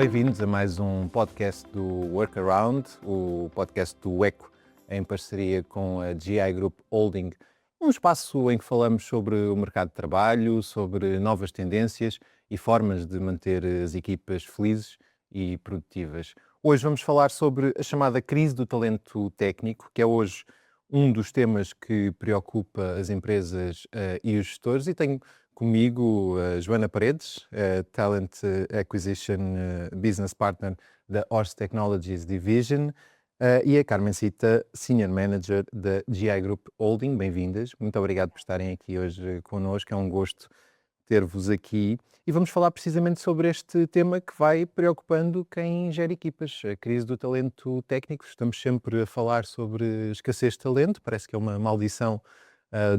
bem-vindos a mais um podcast do Workaround, o podcast do ECO, em parceria com a GI Group Holding, um espaço em que falamos sobre o mercado de trabalho, sobre novas tendências e formas de manter as equipas felizes e produtivas. Hoje vamos falar sobre a chamada crise do talento técnico, que é hoje um dos temas que preocupa as empresas e os gestores, e tenho comigo a Joana Paredes, Talent Acquisition Business Partner da Horse Technologies Division, e a Carmen Cita, Senior Manager da GI Group Holding. Bem-vindas, muito obrigado por estarem aqui hoje connosco, é um gosto ter-vos aqui. E vamos falar precisamente sobre este tema que vai preocupando quem gera equipas, a crise do talento técnico. Estamos sempre a falar sobre escassez de talento, parece que é uma maldição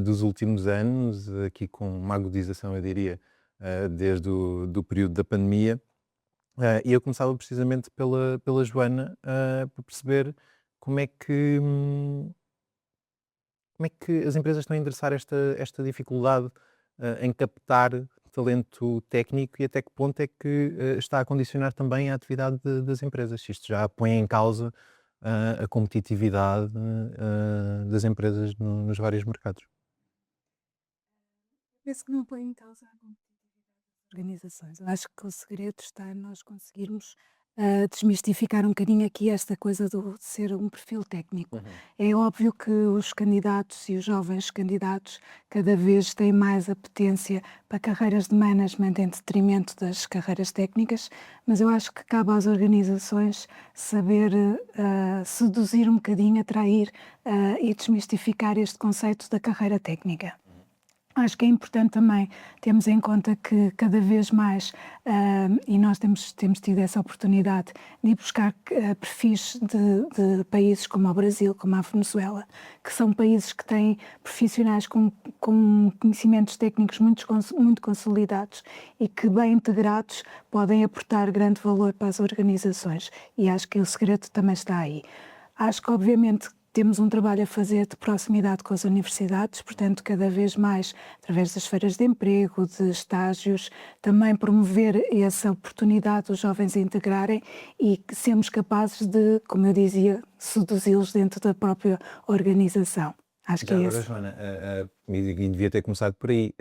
dos últimos anos, aqui com uma agudização, eu diria, desde o do período da pandemia. E eu começava precisamente pela Joana, para perceber como é que as empresas estão a endereçar esta dificuldade em captar talento técnico e até que ponto é que está a condicionar também a atividade das empresas. Se isto já põe em causa a competitividade das empresas nos vários mercados. Penso que não põe em causa a competitividade das organizações. Eu acho que o segredo está em nós conseguirmos desmistificar um bocadinho aqui esta coisa de ser um perfil técnico. É óbvio que os candidatos e os jovens candidatos cada vez têm mais apetência para carreiras de management em detrimento das carreiras técnicas, mas eu acho que cabe às organizações saber seduzir um bocadinho, atrair e desmistificar este conceito da carreira técnica. Acho que é importante também termos em conta que cada vez mais, e nós temos tido essa oportunidade de ir buscar perfis de países como o Brasil, como a Venezuela, que são países que têm profissionais com conhecimentos técnicos muito consolidados e que, bem integrados, podem aportar grande valor para as organizações. E acho que o segredo também está aí. Acho que, obviamente, temos um trabalho a fazer de proximidade com as universidades, portanto, cada vez mais, através das feiras de emprego, de estágios, também promover essa oportunidade dos jovens a integrarem e que sermos capazes de, como eu dizia, seduzi-los dentro da própria organização. Acho que é Agora, esse. Joana, e devia ter começado por aí,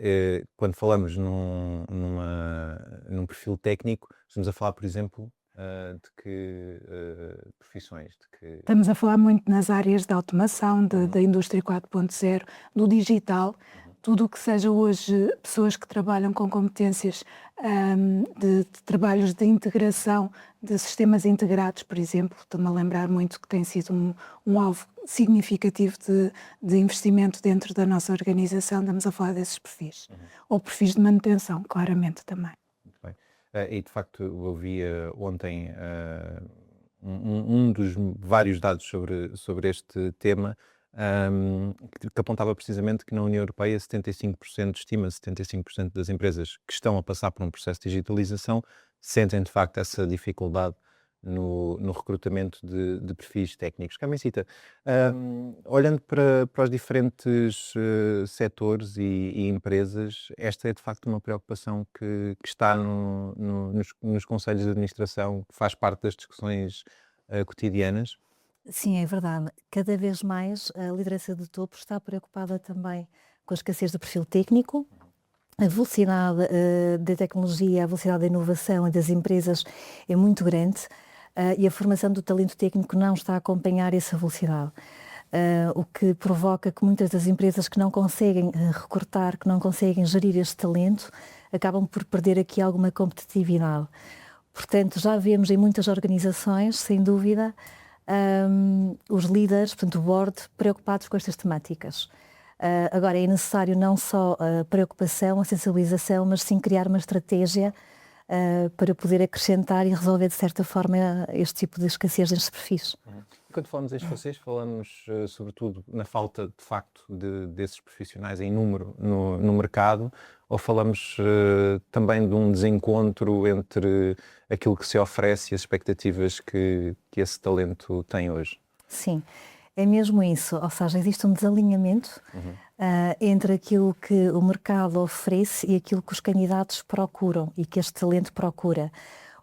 quando falamos num perfil técnico, estamos a falar, por exemplo, de que profissões? Estamos a falar muito nas áreas da automação, da indústria 4.0, do digital, tudo o que seja hoje pessoas que trabalham com competências de trabalhos de integração de sistemas integrados, por exemplo. Estou-me a lembrar muito que tem sido um alvo significativo de investimento dentro da nossa organização. Estamos a falar desses perfis. Ou perfis de manutenção, claramente também. Muito bem. E de facto eu vi ontem um dos vários dados sobre este tema, que apontava precisamente que na União Europeia 75%, estima-se 75% das empresas que estão a passar por um processo de digitalização sentem de facto essa dificuldade no recrutamento de perfis técnicos. Carmen Cita, olhando para os diferentes setores e empresas, esta é de facto uma preocupação que está nos conselhos de administração, que faz parte das discussões cotidianas? Sim, é verdade. Cada vez mais a liderança de topo está preocupada também com a escassez do perfil técnico, a velocidade da tecnologia, a velocidade da inovação e das empresas é muito grande e a formação do talento técnico não está a acompanhar essa velocidade. O que provoca que muitas das empresas que não conseguem recrutar, que não conseguem gerir este talento, acabam por perder aqui alguma competitividade. Portanto, já vemos em muitas organizações, sem dúvida, os líderes, portanto o board, preocupados com estas temáticas. Agora é necessário não só a preocupação, a sensibilização, mas sim criar uma estratégia para poder acrescentar e resolver de certa forma este tipo de escassez destes perfis. E quando falamos em escassez, falamos sobretudo na falta de facto desses profissionais em número no mercado, ou falamos também de um desencontro entre aquilo que se oferece e as expectativas que esse talento tem hoje? Sim, é mesmo isso, ou seja, existe um desalinhamento entre aquilo que o mercado oferece e aquilo que os candidatos procuram e que este talento procura.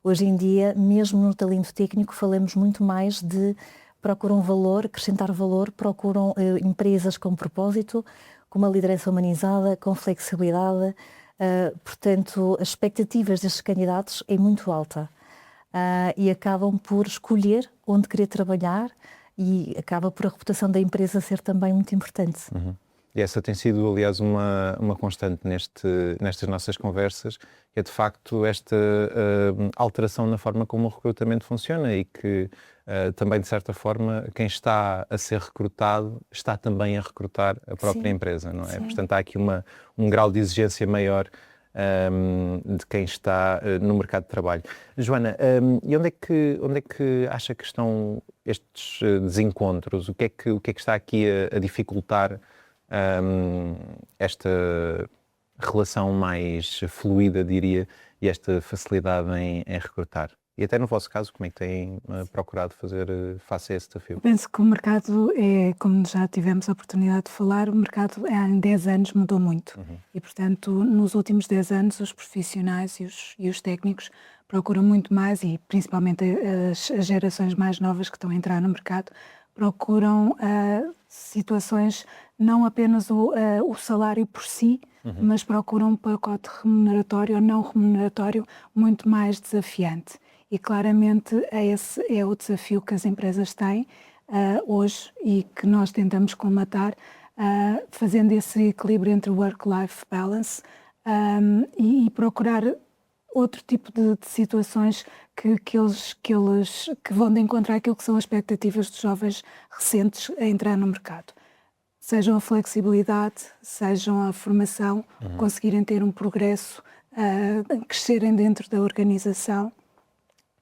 Hoje em dia, mesmo no talento técnico, falamos muito mais de procuram valor, acrescentar valor, procuram empresas com propósito, com uma liderança humanizada, com flexibilidade. Portanto, as expectativas destes candidatos é muito alta e acabam por escolher onde querer trabalhar e acaba por a reputação da empresa ser também muito importante. E essa tem sido, aliás, uma constante nestas nossas conversas, que é de facto esta alteração na forma como o recrutamento funciona e que também, de certa forma, quem está a ser recrutado está também a recrutar a própria empresa, não é? Sim. Portanto, há aqui um grau de exigência maior de quem está no mercado de trabalho. Joana, e onde é que acha que estão estes desencontros? O que é que está aqui a dificultar esta relação mais fluida, diria, e esta facilidade em recrutar? E até no vosso caso, como é que têm procurado fazer face a esse desafio? Eu penso que o mercado como já tivemos a oportunidade de falar, o mercado em 10 anos mudou muito. E, portanto, nos últimos 10 anos, os profissionais e os técnicos procuram muito mais, e principalmente as gerações mais novas que estão a entrar no mercado, procuram situações, não apenas o salário por si, mas procuram um pacote remuneratório ou não remuneratório muito mais desafiante. E claramente esse é o desafio que as empresas têm hoje e que nós tentamos colmatar, fazendo esse equilíbrio entre work-life balance e procurar outro tipo de situações que vão de encontro àquilo que são as expectativas dos jovens recentes a entrar no mercado. Sejam a flexibilidade, sejam a formação, conseguirem ter um progresso, crescerem dentro da organização,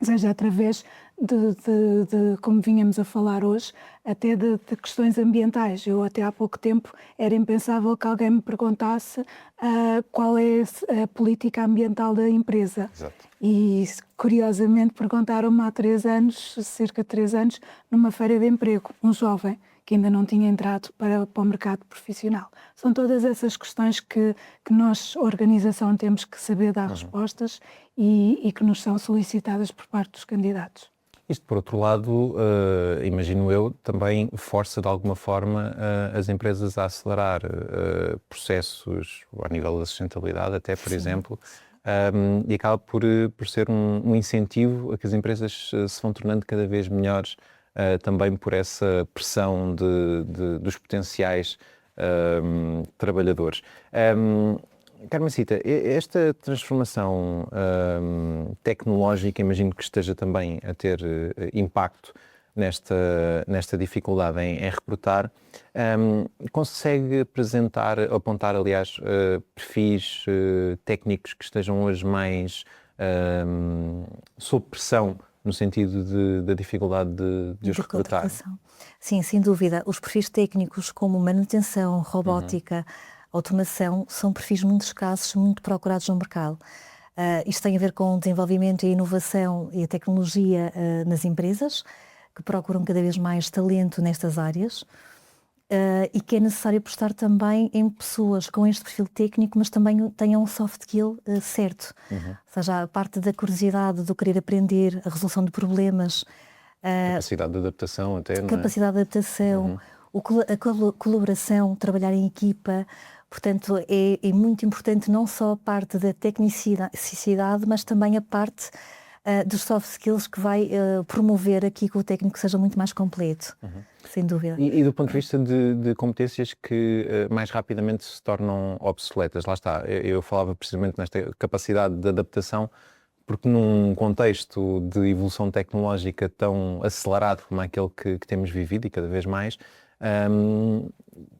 seja através de como vínhamos a falar hoje, até de questões ambientais. Eu até há pouco tempo era impensável que alguém me perguntasse qual é a política ambiental da empresa. Exato. E curiosamente perguntaram-me há cerca de 3 anos, numa feira de emprego, um jovem que ainda não tinha entrado para o mercado profissional. São todas essas questões que nós, organização, temos que saber dar respostas e que nos são solicitadas por parte dos candidatos. Isto, por outro lado, imagino eu, também força de alguma forma as empresas a acelerar processos ao nível da sustentabilidade, até, por exemplo, e acaba por ser um incentivo a que as empresas se vão tornando cada vez melhores, também por essa pressão dos potenciais trabalhadores. Carmencita, esta transformação tecnológica, imagino que esteja também a ter impacto nesta dificuldade em recrutar. Consegue apontar, aliás, perfis técnicos que estejam hoje mais sob pressão, no sentido da dificuldade de os recrutar? Sim, sem dúvida. Os perfis técnicos como manutenção, robótica, automação, são perfis muito escassos, muito procurados no mercado. Isto tem a ver com o desenvolvimento e a inovação e a tecnologia nas empresas, que procuram cada vez mais talento nestas áreas, e que é necessário apostar também em pessoas com este perfil técnico, mas também tenham um soft skill certo. Ou seja, a parte da curiosidade, do querer aprender, a resolução de problemas. Capacidade de adaptação até, não é? Capacidade de adaptação, a colaboração, trabalhar em equipa. Portanto, é muito importante não só a parte da tecnicidade, mas também a parte dos soft skills que vai promover aqui que o técnico seja muito mais completo, sem dúvida. E do ponto de vista de competências que mais rapidamente se tornam obsoletas, lá está, eu falava precisamente nesta capacidade de adaptação, porque num contexto de evolução tecnológica tão acelerado como aquele que temos vivido e cada vez mais,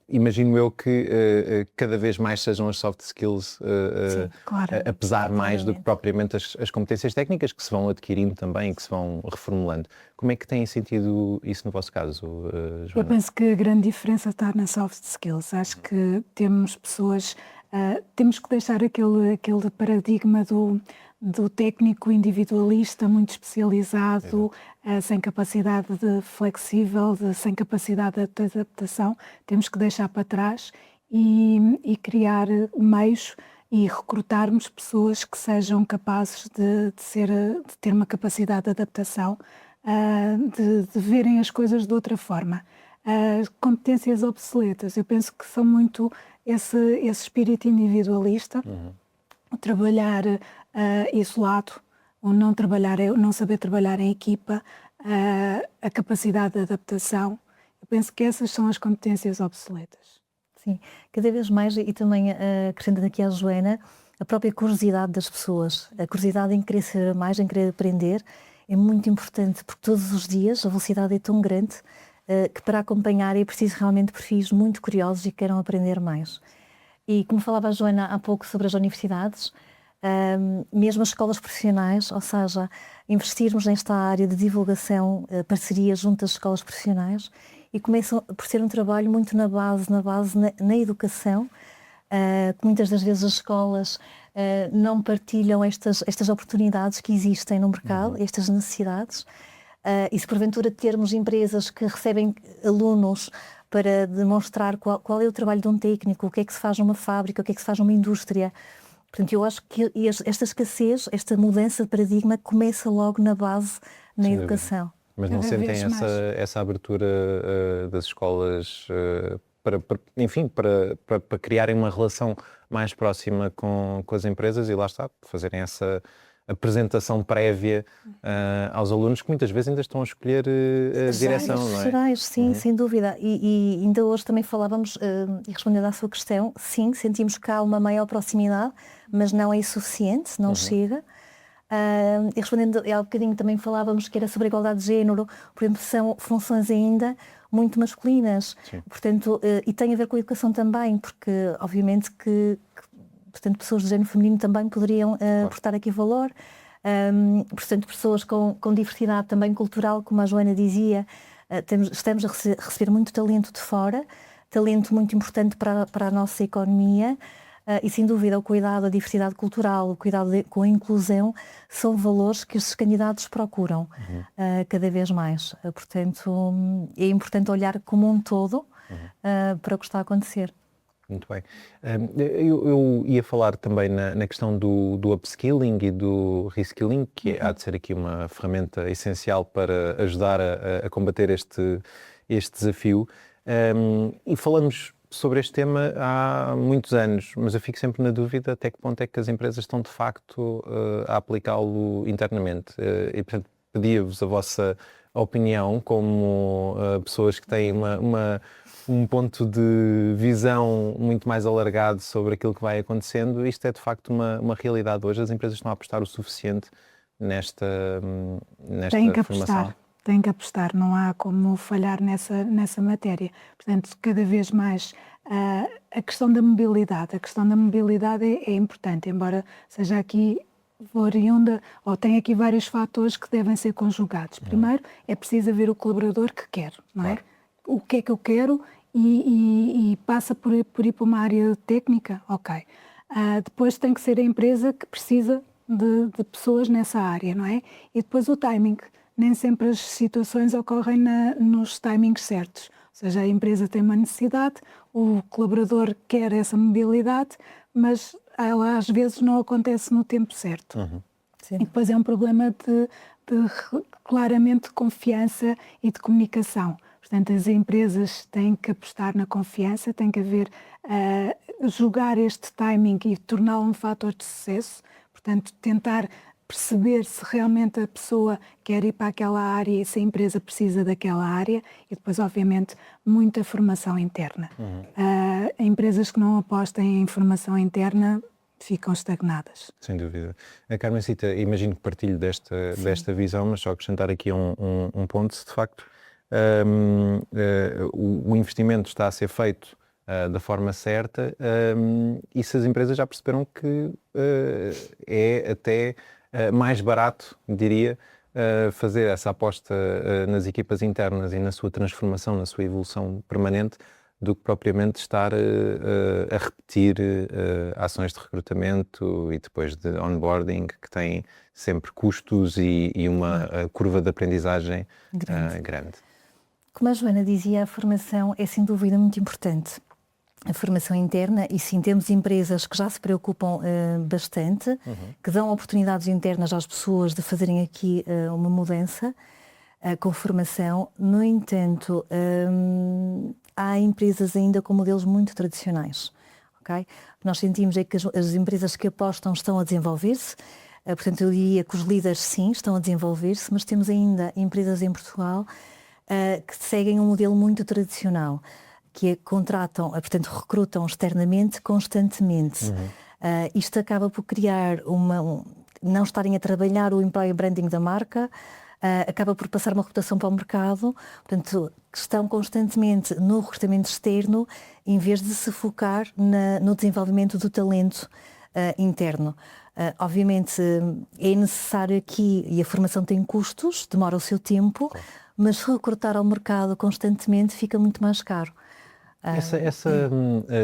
imagino eu que cada vez mais sejam as soft skills Sim, claro. a pesar mais do que propriamente as competências técnicas que se vão adquirindo também e que se vão reformulando. Como é que têm sentido isso no vosso caso, Joana? Eu penso que a grande diferença está nas soft skills. Acho que temos pessoas, temos que deixar aquele paradigma do técnico individualista, muito especializado, sem capacidade flexível, sem capacidade de adaptação. Temos que deixar para trás e criar meios e recrutarmos pessoas que sejam capazes de ter uma capacidade de adaptação, de verem as coisas de outra forma. As competências obsoletas, eu penso que são muito esse espírito individualista, o trabalhar isolado, o não saber trabalhar em equipa, a capacidade de adaptação. Eu penso que essas são as competências obsoletas. Sim, cada vez mais, e também acrescentando aqui à Joana, a própria curiosidade das pessoas, a curiosidade em querer saber mais, em querer aprender, é muito importante, porque todos os dias a velocidade é tão grande que para acompanhar é preciso realmente perfis muito curiosos e que queiram aprender mais. E como falava a Joana há pouco sobre as universidades, mesmo as escolas profissionais, ou seja, investirmos nesta área de divulgação, parceria junto às escolas profissionais, e começam por ser um trabalho muito na base, na educação, que muitas das vezes as escolas não partilham estas oportunidades que existem no mercado, estas necessidades, e se porventura termos empresas que recebem alunos para demonstrar qual é o trabalho de um técnico, o que é que se faz numa fábrica, o que é que se faz numa indústria. Portanto, eu acho que esta escassez, esta mudança de paradigma começa logo na base, na educação. Mas não sentem essa abertura das escolas para criarem uma relação mais próxima com as empresas e lá está, fazerem essa apresentação prévia aos alunos que muitas vezes ainda estão a escolher a direção, não é? Gerais, sim, sem dúvida. E ainda hoje também falávamos, e respondendo à sua questão, sim, sentimos que há uma maior proximidade, mas não é suficiente, não chega. E respondendo, há um bocadinho também falávamos que era sobre a igualdade de género, por exemplo, são funções ainda muito masculinas. Sim. Portanto, e tem a ver com a educação também, porque obviamente que portanto, pessoas de género feminino também poderiam aportar aqui valor. Portanto, pessoas com diversidade também cultural, como a Joana dizia, estamos a receber muito talento de fora, talento muito importante para a nossa economia. E, sem dúvida, o cuidado da diversidade cultural, o cuidado com a inclusão, são valores que estes candidatos procuram cada vez mais. Portanto, é importante olhar como um todo para o que está a acontecer. Muito bem. Eu ia falar também na questão do upskilling e do reskilling, que há de ser aqui uma ferramenta essencial para ajudar a combater este desafio. E falamos sobre este tema há muitos anos, mas eu fico sempre na dúvida até que ponto é que as empresas estão de facto a aplicá-lo internamente. E, portanto, pedia-vos a vossa opinião como pessoas que têm um ponto de visão muito mais alargado sobre aquilo que vai acontecendo. Isto é de facto uma realidade hoje. As empresas estão a apostar o suficiente nesta formação. Tem que apostar, não há como falhar nessa matéria. Portanto, cada vez mais a questão da mobilidade. A questão da mobilidade é importante, embora seja aqui oriunda, ou tem aqui vários fatores que devem ser conjugados. Primeiro, é preciso haver o colaborador que quer, não é? Claro. O que é que eu quero e passa por ir para uma área técnica, ok. Depois tem que ser a empresa que precisa de pessoas nessa área, não é? E depois o timing. Nem sempre as situações ocorrem nos timings certos. Ou seja, a empresa tem uma necessidade, o colaborador quer essa mobilidade, mas ela às vezes não acontece no tempo certo. E depois é um problema de claramente de confiança e de comunicação. Portanto, as empresas têm que apostar na confiança, têm que haver, jogar este timing e torná-lo um fator de sucesso. Portanto, tentar perceber se realmente a pessoa quer ir para aquela área e se a empresa precisa daquela área e depois, obviamente, muita formação interna. Empresas que não apostem em formação interna ficam estagnadas. Sem dúvida. A Carmencita, imagino que partilho desta visão, mas só acrescentar aqui um ponto, se de facto o investimento está a ser feito da forma certa e se as empresas já perceberam que é até mais barato, diria, fazer essa aposta nas equipas internas e na sua transformação, na sua evolução permanente, do que propriamente estar a repetir ações de recrutamento e depois de onboarding, que têm sempre custos e uma curva de aprendizagem grande. Como a Joana dizia, a formação é sem dúvida muito importante. a formação interna, e sim, temos empresas que já se preocupam bastante, que dão oportunidades internas às pessoas de fazerem aqui uma mudança com formação. No entanto, há empresas ainda com modelos muito tradicionais. Okay? Nós sentimos é que as empresas que apostam estão a desenvolver-se, portanto eu diria que os líderes sim estão a desenvolver-se, mas temos ainda empresas em Portugal que seguem um modelo muito tradicional, que contratam, portanto recrutam externamente constantemente. Isto acaba por criar não estarem a trabalhar o employer branding da marca, acaba por passar uma reputação para o mercado, portanto, estão constantemente no recrutamento externo, em vez de se focar no desenvolvimento do talento interno. Obviamente é necessário aqui, e a formação tem custos, demora o seu tempo, mas se recrutar ao mercado constantemente fica muito mais caro.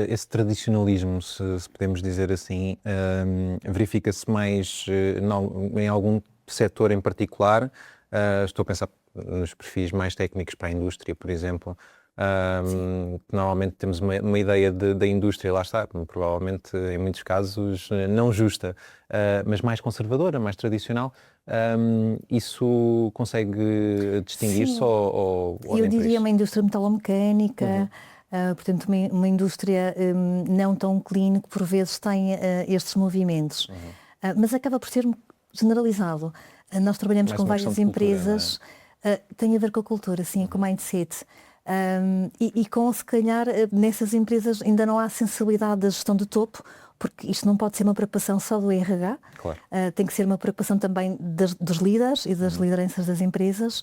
Esse tradicionalismo, se podemos dizer assim, verifica-se mais em algum setor em particular? Estou a pensar nos perfis mais técnicos para a indústria, por exemplo. Normalmente temos uma ideia da indústria, lá está, provavelmente em muitos casos não justa, mas mais conservadora, mais tradicional. Isso consegue distinguir-se ou eu diria uma indústria metalomecânica, portanto uma indústria não tão clean, que por vezes tem estes movimentos, mas acaba por ser generalizado. Nós trabalhamos com várias empresas, tem a ver com a cultura, sim, com o mindset. E com, se calhar, nessas empresas ainda não há sensibilidade da gestão de topo, porque isto não pode ser uma preocupação só do RH, claro. Tem que ser uma preocupação também dos líderes e das lideranças das empresas,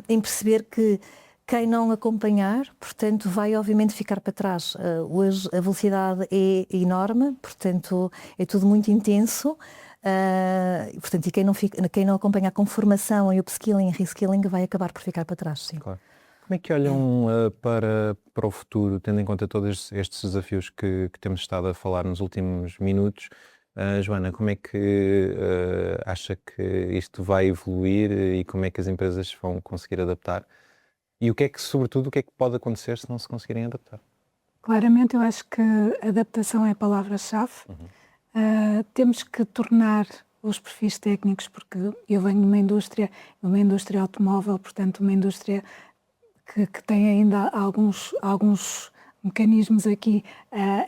em perceber que quem não acompanhar, portanto, vai obviamente ficar para trás. Hoje a velocidade é enorme, portanto, é tudo muito intenso. Portanto, e quem não acompanha com formação e upskilling e reskilling vai acabar por ficar para trás, sim. Claro. Como é que olham para o futuro, tendo em conta todos estes desafios que temos estado a falar nos últimos minutos? Joana, como é que acha que isto vai evoluir e como é que as empresas vão conseguir adaptar? E sobretudo, o que é que pode acontecer se não se conseguirem adaptar? Claramente, eu acho que adaptação é a palavra-chave. Temos que tornar os perfis técnicos, porque eu venho de uma indústria automóvel, portanto uma indústria que tem ainda alguns mecanismos aqui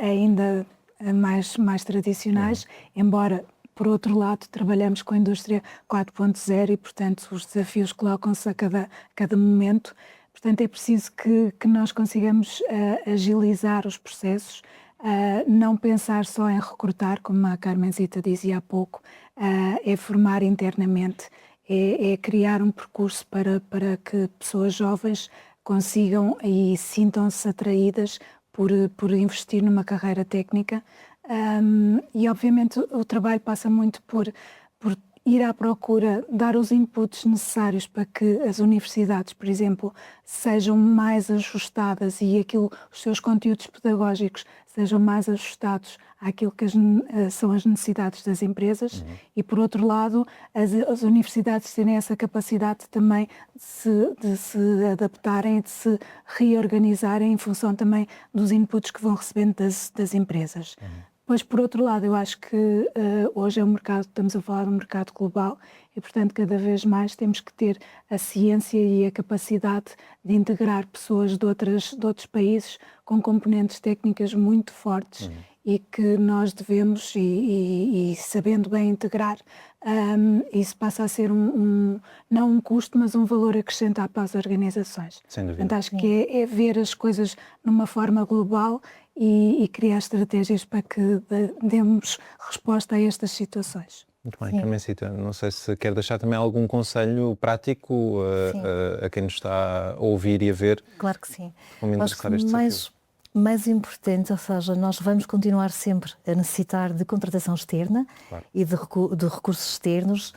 ainda mais tradicionais, embora por outro lado trabalhamos com a indústria 4.0 e portanto os desafios colocam-se a cada momento. Portanto é preciso que nós consigamos agilizar os processos, não pensar só em recrutar, como a Carmenzita dizia há pouco, é formar internamente, é criar um percurso para que pessoas jovens consigam e sintam-se atraídas por investir numa carreira técnica. E obviamente o trabalho passa muito por ir à procura, dar os inputs necessários para que as universidades, por exemplo, sejam mais ajustadas e os seus conteúdos pedagógicos sejam mais ajustados àquilo que são as necessidades das empresas e, por outro lado, as universidades terem essa capacidade também de se adaptarem e de se reorganizarem em função também dos inputs que vão recebendo das empresas. Pois, por outro lado, eu acho que hoje estamos a falar de um mercado global e, portanto, cada vez mais temos que ter a ciência e a capacidade de integrar pessoas de outros países com componentes técnicas muito fortes e que nós devemos, e sabendo bem integrar, isso passa a ser não um custo, mas um valor acrescentado para as organizações. Sem dúvida. Portanto, acho que é ver as coisas numa forma global e criar estratégias para que demos resposta a estas situações. Muito bem, Carmenzita, não sei se quer deixar também algum conselho prático a quem nos está a ouvir e a ver. Claro que sim. Como endereçar este desafio. Mais importante, ou seja, nós vamos continuar sempre a necessitar de contratação externa e de recursos externos,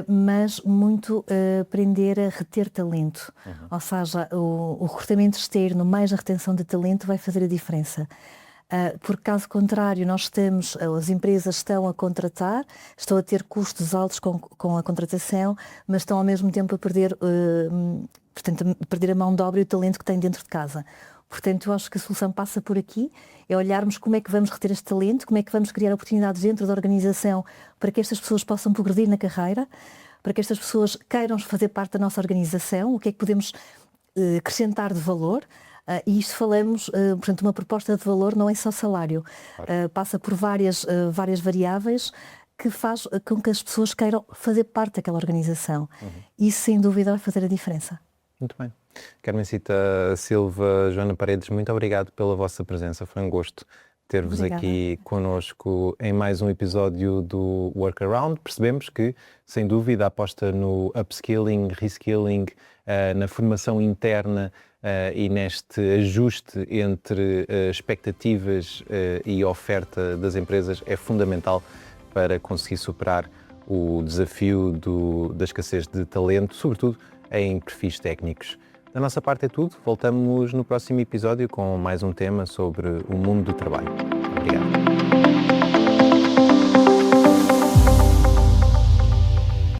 mas muito aprender a reter talento. Ou seja, o recrutamento externo mais a retenção de talento vai fazer a diferença. Porque caso contrário, as empresas estão a contratar, estão a ter custos altos com a contratação, mas estão ao mesmo tempo a perder a mão de obra e o talento que têm dentro de casa. Portanto, eu acho que a solução passa por aqui, é olharmos como é que vamos reter este talento, como é que vamos criar oportunidades dentro da organização para que estas pessoas possam progredir na carreira, para que estas pessoas queiram fazer parte da nossa organização, o que é que podemos acrescentar de valor. E isto falamos, portanto, uma proposta de valor não é só salário, passa por várias variáveis que faz com que as pessoas queiram fazer parte daquela organização. Isso, sem dúvida, vai fazer a diferença. Muito bem. Carmencita Silva, Joana Paredes, muito obrigado pela vossa presença. Foi um gosto ter-vos aqui connosco em mais um episódio do Workaround. Percebemos que, sem dúvida, a aposta no upskilling, reskilling, na formação interna e neste ajuste entre expectativas e oferta das empresas é fundamental para conseguir superar o desafio da escassez de talento, sobretudo em perfis técnicos. Da nossa parte é tudo. Voltamos no próximo episódio com mais um tema sobre o mundo do trabalho. Obrigado.